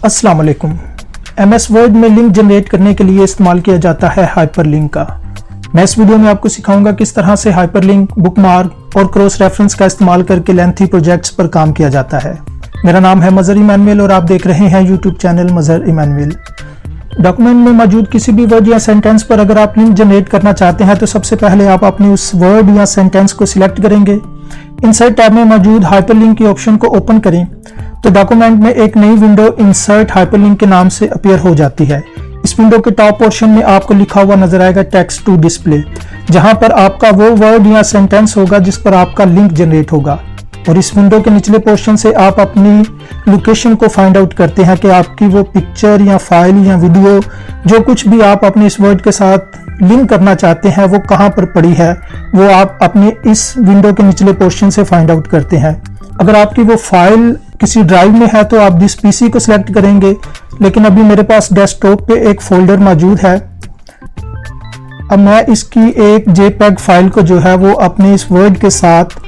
अस्सलाम वालेकुम। MS word में लिंक जनरेट करने के लिए इस्तेमाल किया जाता है हाइपरलिंक का। मैं इस वीडियो में आपको सिखाऊंगा किस तरह से हाइपरलिंक, बुकमार्क और क्रॉस रेफरेंस का इस्तेमाल करके लेंथी प्रोजेक्ट्स पर काम किया जाता है। मेरा नाम है मजहर इमानुएल और आप देख रहे हैं यूट्यूब चैनल मजहर इमानुएल। डॉक्यूमेंट में मौजूद किसी भी वर्ड या सेंटेंस पर अगर आप लिंक जनरेट करना चाहते हैं तो सबसे पहले आप अपने उस वर्ड या सेंटेंस को सिलेक्ट करेंगे। इंसर्ट टैब में मौजूद हाइपरलिंक की ऑप्शन को ओपन करें तो डॉक्यूमेंट में एक नई विंडो इंसर्ट हाइपरलिंक के नाम से अपीयर हो जाती है। इस विंडो के टॉप पोर्शन में आपको लिखा हुआ नजर आएगा टेक्स्ट टू डिस्प्ले, जहां पर आपका वो वर्ड या सेंटेंस होगा जिस पर आपका लिंक जनरेट होगा। और इस विंडो के निचले पोर्शन से आप अपनी लोकेशन को फाइंड आउट करते हैं कि आपकी वो पिक्चर या फाइल या वीडियो जो कुछ भी आप अपने इस वर्ड के साथ लिंक करना चाहते हैं वो कहां पर पड़ी है, वो आप अपने इस विंडो के निचले पोर्शन से फाइंड आउट करते हैं। अगर आपकी वो फाइल किसी ड्राइव में है तो आप दिस पीसी को सिलेक्ट करेंगे, लेकिन अभी मेरे पास डेस्कटॉप पे एक फोल्डर मौजूद है। अब मैं इसकी एक JPEG फाइल को जो है वो अपने इस वर्ड के साथ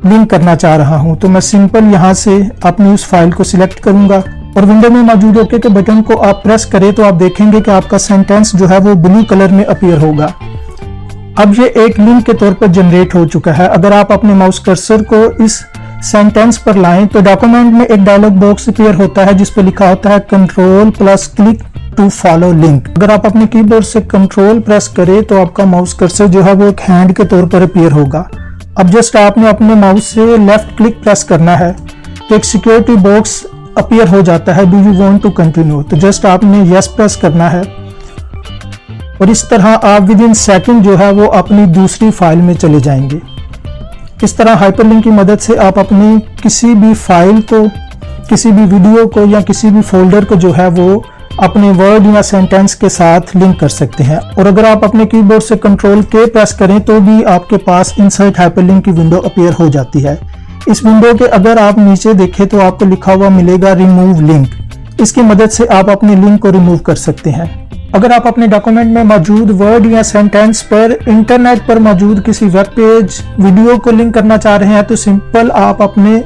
लिंक करना चाह रहा हूं, तो मैं सिंपल यहां से अपनी उस फाइल को सिलेक्ट करूंगा और विंडो में मौजूद ओके के बटन को आप प्रेस करें तो आप देखेंगे कि आपका सेंटेंस जो है वो ब्लू कलर में अपीयर होगा। अब ये एक लिंक के तौर पर जनरेट हो चुका है। अगर आप अपने माउस कर्सर को इस सेंटेंस पर लाएं तो डॉक्यूमेंट में एक डायलॉग बॉक्स अपीयर होता है जिस पर लिखा होता है control plus click to follow link. अगर आप अपने कीबोर्ड से कंट्रोल प्रेस करें तो आपका माउस कर्सर जो है वो एक हैंड के तौर पर अपीयर होगा। अब जस्ट आपने अपने माउस से लेफ्ट क्लिक प्रेस करना है तो एक सिक्योरिटी बॉक्स अपीयर हो जाता है, do you want to continue, तो जस्ट आपने यस प्रेस करना है और इस तरह आप विद इन सेकंड जो है वो अपनी दूसरी फाइल में चले जाएंगे। इस तरह हाइपरलिंक की मदद से आप अपनी किसी भी फाइल को, किसी भी वीडियो को या किसी भी फोल्डर को जो है वो अपने वर्ड या सेंटेंस के साथ लिंक कर सकते हैं। और अगर आप अपने कीबोर्ड से कंट्रोल के प्रेस करें तो भी आपके पास इंसर्ट हाइपरलिंक की विंडो अपीयर हो जाती है। इस विंडो के अगर आप नीचे देखें तो आपको लिखा हुआ मिलेगा रिमूव लिंक। इसकी मदद से आप अपने लिंक को रिमूव कर सकते हैं। अगर आप अपने डॉक्यूमेंट में मौजूद वर्ड या सेंटेंस पर इंटरनेट पर मौजूद किसी वेब पेज, वीडियो को लिंक करना चाह रहे हैं तो सिंपल आप अपने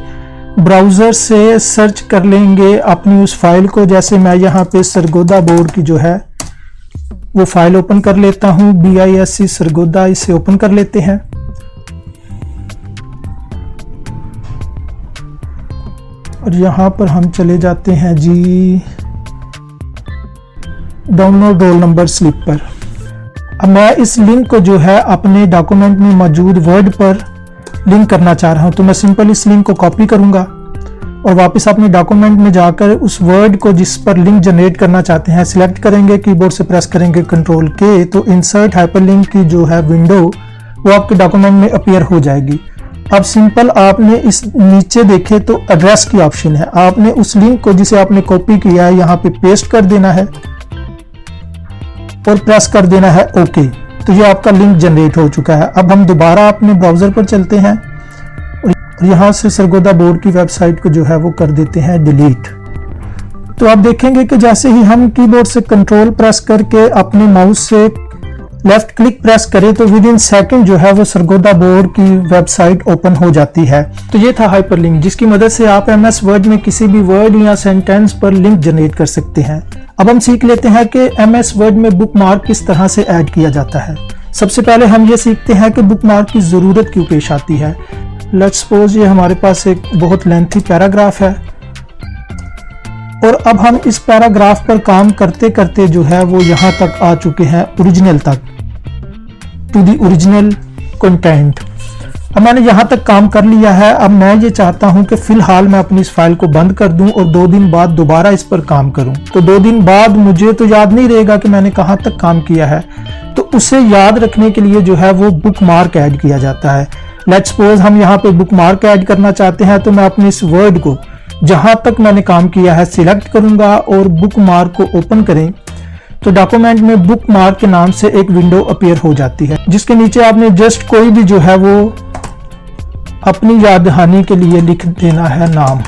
ब्राउजर से सर्च कर लेंगे अपनी उस फाइल को। जैसे मैं यहाँ पे सरगोदा बोर्ड की जो है वो फाइल ओपन कर लेता हूँ, BISC सरगोदा, इसे ओपन कर लेते हैं। और यहाँ पर हम चले जाते हैं जी डाउनलोड रोल नंबर स्लिप पर। अब मैं इस लिंक को जो है अपने डॉक्यूमेंट में मौजूद वर्ड पर लिंक करना चाह रहा हूं, तो मैं सिंपल इस लिंक को कॉपी करूंगा और वापस अपने डॉक्यूमेंट में जाकर उस वर्ड को जिस पर लिंक जनरेट करना चाहते हैं सिलेक्ट करेंगे, कीबोर्ड से प्रेस करेंगे कंट्रोल के, तो इंसर्ट हाइपरलिंक की जो है विंडो वो आपके डॉक्यूमेंट में अपीयर हो जाएगी। अब सिंपल आपने इस नीचे देखे तो एड्रेस की ऑप्शन है, आपने उस लिंक को जिसे आपने कॉपी किया है यहाँ पे पेस्ट कर देना है और प्रेस कर देना है ओके। तो ये आपका लिंक जनरेट हो चुका है। अब हम दोबारा अपने ब्राउजर पर चलते हैं और यहाँ से सरगोदा बोर्ड की वेबसाइट को जो है वो कर देते हैं डिलीट। तो आप देखेंगे कि जैसे ही हम कीबोर्ड से कंट्रोल प्रेस करके अपने माउस से लेफ्ट क्लिक प्रेस करें तो विद इन सेकंड जो है वो सरगोदा बोर्ड की वेबसाइट ओपन हो जाती है। तो ये था हाइपरलिंक, जिसकी मदद से आप MS वर्ड में किसी भी वर्ड या सेंटेंस पर लिंक जनरेट कर सकते हैं। अब हम सीख लेते हैं कि MS वर्ड में बुकमार्क किस तरह से ऐड किया जाता है। सबसे पहले हम ये सीखते हैं कि बुकमार्क की जरूरत क्यों पेश आती है। लेट्स सपोज ये हमारे पास एक बहुत लेंथी पैराग्राफ है और अब हम इस पैराग्राफ पर काम करते करते जो है वो यहाँ तक आ चुके हैं ओरिजिनल तक, टू द ओरिजिनल कंटेंट। अब मैंने यहाँ तक काम कर लिया है। अब मैं ये चाहता हूँ कि फिलहाल मैं अपनी इस फाइल को बंद कर दूं और 2 दिन बाद दोबारा इस पर काम करूं। तो 2 दिन बाद मुझे तो याद नहीं रहेगा कि मैंने कहाँ तक काम किया है, तो उसे याद रखने के लिए जो है वो बुकमार्क ऐड किया जाता है। लेट्स सपोज हम यहाँ पे बुकमार्क ऐड करना चाहते हैं तो मैं अपने इस वर्ड को जहां तक मैंने काम किया है सिलेक्ट करूंगा और बुकमार्क को ओपन करें तो डॉक्यूमेंट में बुकमार्क के नाम से एक विंडो अपीयर हो जाती है, जिसके नीचे आपने जस्ट कोई भी जो है वो अपनी याद दहानी के लिए लिख देना है नाम,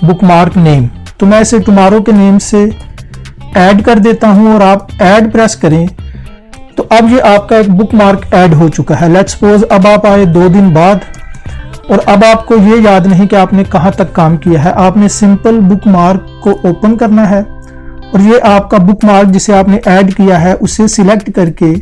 बुकमार्क नेम। तो मैं इसे टुमारो के नेम से ऐड कर देता हूं और आप ऐड प्रेस करें तो अब ये आपका एक बुकमार्क ऐड हो चुका है। लेट्स सपोज अब आप आए 2 दिन बाद और अब आपको ये याद नहीं कि आपने कहाँ तक काम किया है। आपने सिंपल बुक मार्क को ओपन करना है और ये आपका बुक मार्क जिसे आपने ऐड किया है उसे सिलेक्ट करके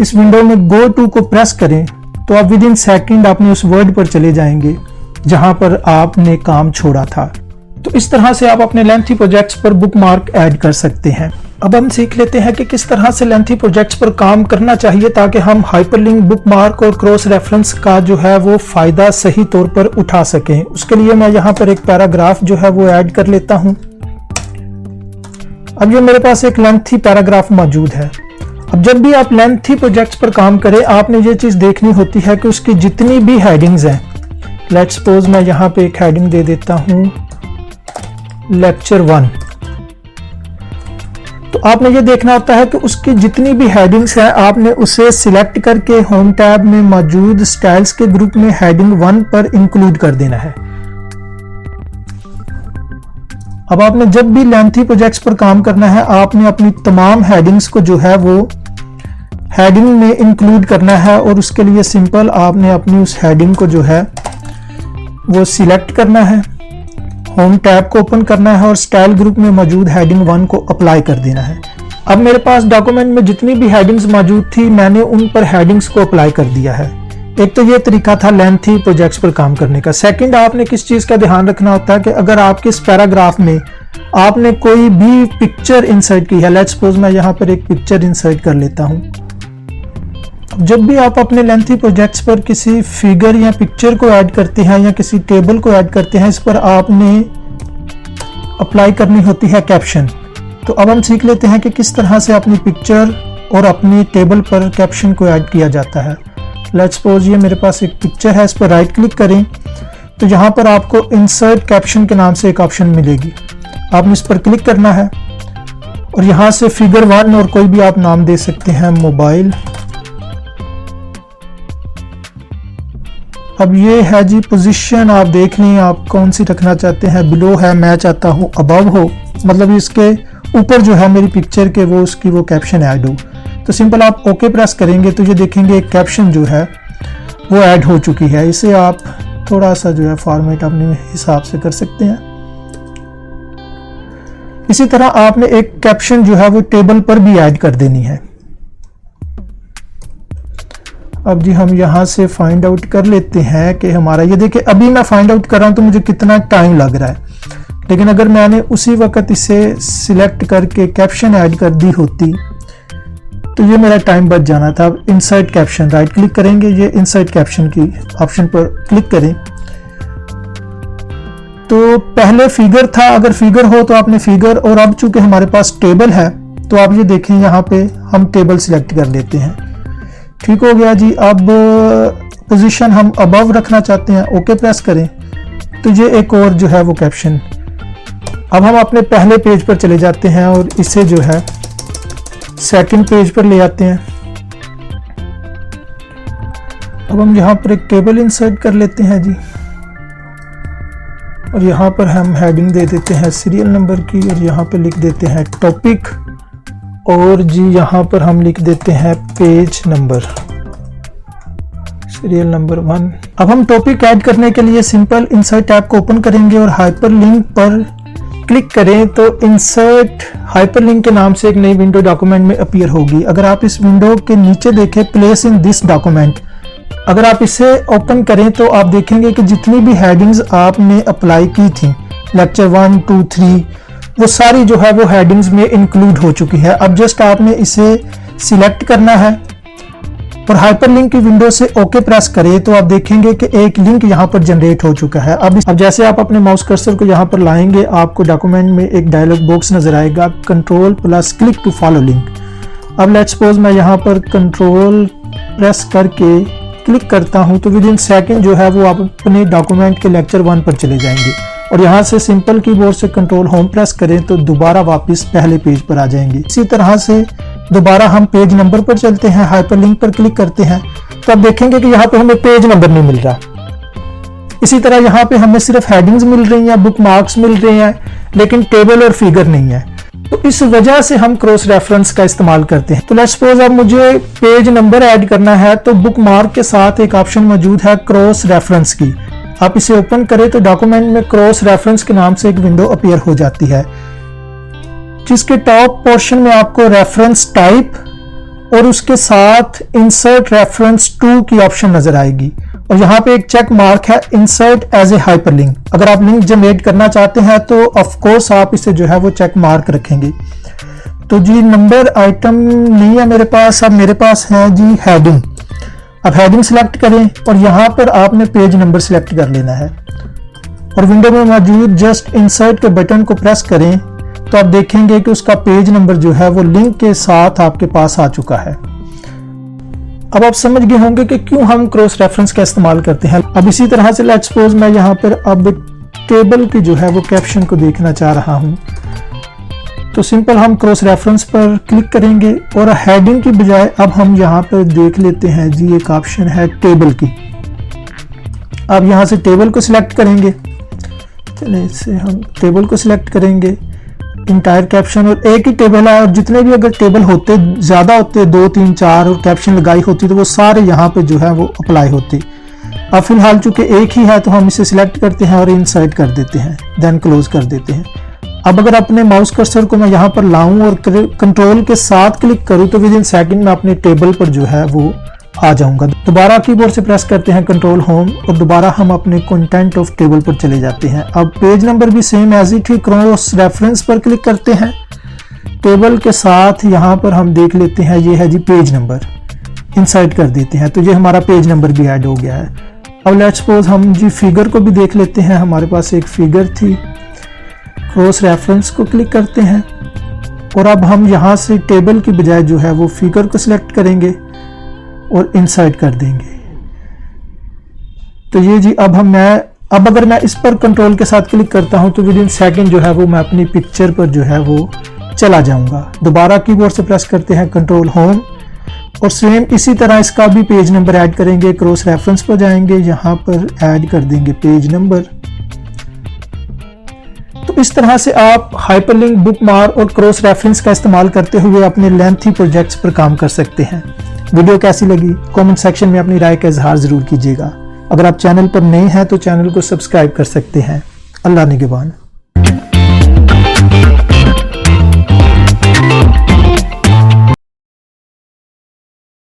इस विंडो में गो टू को प्रेस करें तो आप विद इन सेकेंड अपने उस वर्ड पर चले जाएंगे जहां पर आपने काम छोड़ा था। तो इस तरह से आप अपने लेंथी प्रोजेक्ट्स पर बुक मार्क ऐड कर सकते हैं। अब हम सीख लेते हैं कि किस तरह से लेंथी प्रोजेक्ट्स पर काम करना चाहिए ताकि हम हाइपरलिंक, बुक मार्क और क्रॉस रेफरेंस का जो है वो फायदा सही तौर पर उठा सकें। उसके लिए मैं यहाँ पर एक पैराग्राफ जो है वो ऐड कर लेता हूँ। अब ये मेरे पास एक लेंथी पैराग्राफ मौजूद है। अब जब भी आप लेंथी प्रोजेक्ट्स पर काम करें आपने ये चीज देखनी होती है कि उसकी जितनी भी हेडिंग्स हैं, लेट्स सपोज मैं यहाँ पे एक हेडिंग दे देता हूँ लेक्चर 1, तो आपने ये देखना होता है कि उसकी जितनी भी हेडिंग्स हैं आपने उसे सिलेक्ट करके होम टैब में मौजूद स्टाइल्स के ग्रुप में हेडिंग 1 पर इंक्लूड कर देना है। अब आपने जब भी लेंथी प्रोजेक्ट्स पर काम करना है आपने अपनी तमाम हेडिंग्स को जो है वो हेडिंग में इंक्लूड करना है और उसके लिए सिंपल आपने अपनी उस हेडिंग को जो है वो सिलेक्ट करना है, होम टैब को ओपन करना है और स्टाइल ग्रुप में मौजूद हेडिंग 1 को अप्लाई कर देना है। अब मेरे पास डॉक्यूमेंट में जितनी भी हेडिंग्स मौजूद थी मैंने उन पर हेडिंग्स को अप्लाई कर दिया है। एक तो ये तरीका था लेंथी प्रोजेक्ट्स पर काम करने का। सेकंड, आपने किस चीज का ध्यान रखना होता है कि अगर आपके इस पैराग्राफ में आपने कोई भी पिक्चर इंसर्ट की है, लेट्स सपोज मैं यहाँ पर एक पिक्चर इंसर्ट कर लेता हूँ। जब भी आप अपने लेंथी प्रोजेक्ट्स पर किसी फिगर या पिक्चर को ऐड करते हैं या किसी टेबल को ऐड करते हैं, इस पर आपने अप्लाई करनी होती है कैप्शन। तो अब हम सीख लेते हैं कि किस तरह से अपनी पिक्चर और अपनी टेबल पर कैप्शन को ऐड किया जाता है। लेट्स सपोज ये मेरे पास एक पिक्चर है, इस पर राइट क्लिक करें तो यहाँ पर आपको इंसर्ट कैप्शन के नाम से एक ऑप्शन मिलेगी। आपने इस पर क्लिक करना है और यहाँ से फिगर 1 और कोई भी आप नाम दे सकते हैं, मोबाइल। अब ये है जी पोजीशन, आप देख लें आप कौन सी रखना चाहते हैं। बिलो है, मैं चाहता हूँ अबव हो, मतलब इसके ऊपर जो है मेरी पिक्चर के वो उसकी वो कैप्शन ऐड हो। तो सिंपल आप ओके प्रेस करेंगे तो ये देखेंगे एक कैप्शन जो है वो ऐड हो चुकी है। इसे आप थोड़ा सा जो है फॉर्मेट अपने हिसाब से कर सकते हैं। इसी तरह आपने एक कैप्शन जो है वो टेबल पर भी ऐड कर देनी है। अब जी हम यहाँ से फाइंड आउट कर लेते हैं कि हमारा, ये देखिए अभी मैं फाइंड आउट कर रहा हूँ तो मुझे कितना टाइम लग रहा है, लेकिन अगर मैंने उसी वक्त इसे सिलेक्ट करके कैप्शन ऐड कर दी होती तो ये मेरा टाइम बच जाना था। अब इंसर्ट कैप्शन राइट क्लिक करेंगे, ये इंसर्ट कैप्शन की ऑप्शन पर क्लिक करें तो पहले फिगर था, अगर फिगर हो तो आपने फिगर, और अब चूंकि हमारे पास टेबल है तो आप ये देखें यहाँ पे हम टेबल सिलेक्ट कर लेते हैं। ठीक हो गया जी। अब पोजीशन हम अबव रखना चाहते हैं, ओके प्रेस करें तो ये एक और जो है वो कैप्शन। अब हम अपने पहले पेज पर चले जाते हैं और इसे जो है सेकंड पेज पर ले आते हैं। अब हम यहाँ पर एक टेबल इंसर्ट कर लेते हैं जी और यहाँ पर हम हेडिंग दे देते हैं सीरियल नंबर की और यहाँ पे लिख देते हैं टॉपिक, और जी यहाँ पर हम लिख देते हैं पेज नंबर, सीरियल नंबर 1। अब हम टॉपिक ऐड करने के लिए सिंपल इंसर्ट टैब को ओपन करेंगे और हाइपरलिंक पर क्लिक करें तो इंसर्ट हाइपरलिंक के नाम से एक नई विंडो डॉक्यूमेंट में अपीयर होगी। अगर आप इस विंडो के नीचे देखें प्लेस इन दिस डॉक्यूमेंट, अगर आप इसे ओपन करें तो आप देखेंगे कि जितनी भी हेडिंग्स आपने अप्लाई की थी लेक्चर 1, 2, 3 वो सारी जो है वो हेडिंग्स में इंक्लूड हो चुकी है। अब जस्ट आपने इसे सिलेक्ट करना है और हाइपरलिंक की विंडो से ओके प्रेस करें तो आप देखेंगे कि एक लिंक यहाँ पर जनरेट हो चुका है। अब जैसे आप अपने माउस कर्सर को यहाँ पर लाएंगे आपको डॉक्यूमेंट में एक डायलॉग बॉक्स नजर आएगा, control plus click to follow link. अब लेट्स सपोज मैं यहाँ पर कंट्रोल प्रेस करके क्लिक करता हूँ तो विद इन सेकेंड जो है वो आप अपने डॉक्यूमेंट के लेक्चर 1 पर चले जाएंगे और यहाँ से सिंपल कीबोर्ड से कंट्रोल होम प्रेस करें तो दोबारा वापस पहले पेज पर आ जाएंगे। इसी तरह से दोबारा हम पेज नंबर पर चलते हैं, हाइपरलिंक पर क्लिक करते हैं तो आप देखेंगे कि यहाँ पे हमें पेज नंबर नहीं मिल रहा। इसी तरह यहाँ पे हमें सिर्फ हेडिंग्स मिल रही हैं, बुक मार्क्स मिल रहे हैं, लेकिन टेबल और फिगर नहीं है। तो तो इस वजह से हम क्रॉस रेफरेंस का इस्तेमाल करते हैं। तो लेट्स सपोज अब मुझे पेज नंबर ऐड करना है, तो बुक मार्क के साथ एक ऑप्शन मौजूद है क्रॉस रेफरेंस की। आप इसे ओपन करें तो डॉक्यूमेंट में क्रॉस रेफरेंस के नाम से एक विंडो अपीयर हो जाती है, जिसके टॉप पोर्शन में आपको रेफरेंस टाइप और उसके साथ इंसर्ट रेफरेंस टू की ऑप्शन नजर आएगी, और यहाँ पे एक चेक मार्क है इंसर्ट एज ए हाइपरलिंक। अगर आप लिंक जनरेट करना चाहते हैं तो ऑफ कोर्स आप इसे जो है वो चेक मार्क रखेंगे। तो जी नंबर आइटम नहीं है मेरे पास, अब मेरे पास है जी हेडिंग। अब हेडिंग सिलेक्ट करें और यहाँ पर आपने पेज नंबर सिलेक्ट कर लेना है, और विंडो में मौजूद जस्ट इंसर्ट के बटन को प्रेस करें तो आप देखेंगे कि उसका पेज नंबर जो है वो लिंक के साथ आपके पास आ चुका है। अब आप समझ गए होंगे कि क्यों हम क्रॉस रेफरेंस का इस्तेमाल करते हैं। अब इसी तरह से लेट्स सपोज मैं यहाँ पर अब टेबल की जो है वो कैप्शन को देखना चाह रहा हूँ, तो सिंपल हम क्रॉस रेफरेंस पर क्लिक करेंगे और हेडिंग की बजाय अब हम यहाँ पर देख लेते हैं जी एक ऑप्शन है टेबल की। अब यहाँ से टेबल को सिलेक्ट करेंगे, चलिए इससे हम टेबल को सिलेक्ट करेंगे, इंटायर कैप्शन, और एक ही टेबल है, और जितने भी अगर टेबल होते ज्यादा होते 2 3 4 और कैप्शन लगाई होती तो वो सारे यहाँ पे जो है वो अप्लाई होते। अब फिलहाल चूंकि एक ही है तो हम इसे सिलेक्ट करते हैं और इनसाइड कर देते हैं, देन क्लोज कर देते हैं। अब अगर अपने माउस कर्सर को मैं यहाँ पर लाऊं और कंट्रोल के साथ क्लिक करूं तो विद इन सेकंड में अपने टेबल पर जो है वो आ जाऊंगा। दोबारा कीबोर्ड से प्रेस करते हैं कंट्रोल होम और दोबारा हम अपने कंटेंट ऑफ टेबल पर चले जाते हैं। अब पेज नंबर भी सेम एज इट ही क्रॉस रेफरेंस पर क्लिक करते हैं, टेबल के साथ यहाँ पर हम देख लेते हैं ये है जी पेज नंबर, इंसर्ट कर देते हैं तो ये हमारा पेज नंबर भी ऐड हो गया है। अब लेट्स सपोज हम जी फिगर को भी देख लेते हैं, हमारे पास एक फिगर थी, क्रॉस रेफरेंस को क्लिक करते हैं और अब हम यहाँ से टेबल की बजाय जो है वो फिगर को सिलेक्ट करेंगे और इंसर्ट कर देंगे। तो ये जी अब अगर मैं इस पर कंट्रोल के साथ क्लिक करता हूं तो विद इन सेकंड जो है वो मैं अपनी पिक्चर पर जो है वो चला जाऊंगा। दोबारा कीबोर्ड से प्रेस करते हैं कंट्रोल होम और सेम इसी तरह इसका भी पेज नंबर ऐड करेंगे, क्रॉस रेफरेंस पर जाएंगे, यहाँ पर ऐड कर देंगे पेज नंबर। तो इस तरह से आप हाइपरलिंक, बुकमार्क और क्रॉस रेफरेंस का इस्तेमाल करते हुए अपने लेंथी प्रोजेक्ट्स पर काम कर सकते हैं। वीडियो कैसी लगी कमेंट सेक्शन में अपनी राय का इजहार जरूर कीजिएगा। अगर आप चैनल पर नए हैं तो चैनल को सब्सक्राइब कर सकते हैं। अल्लाह निगहबान।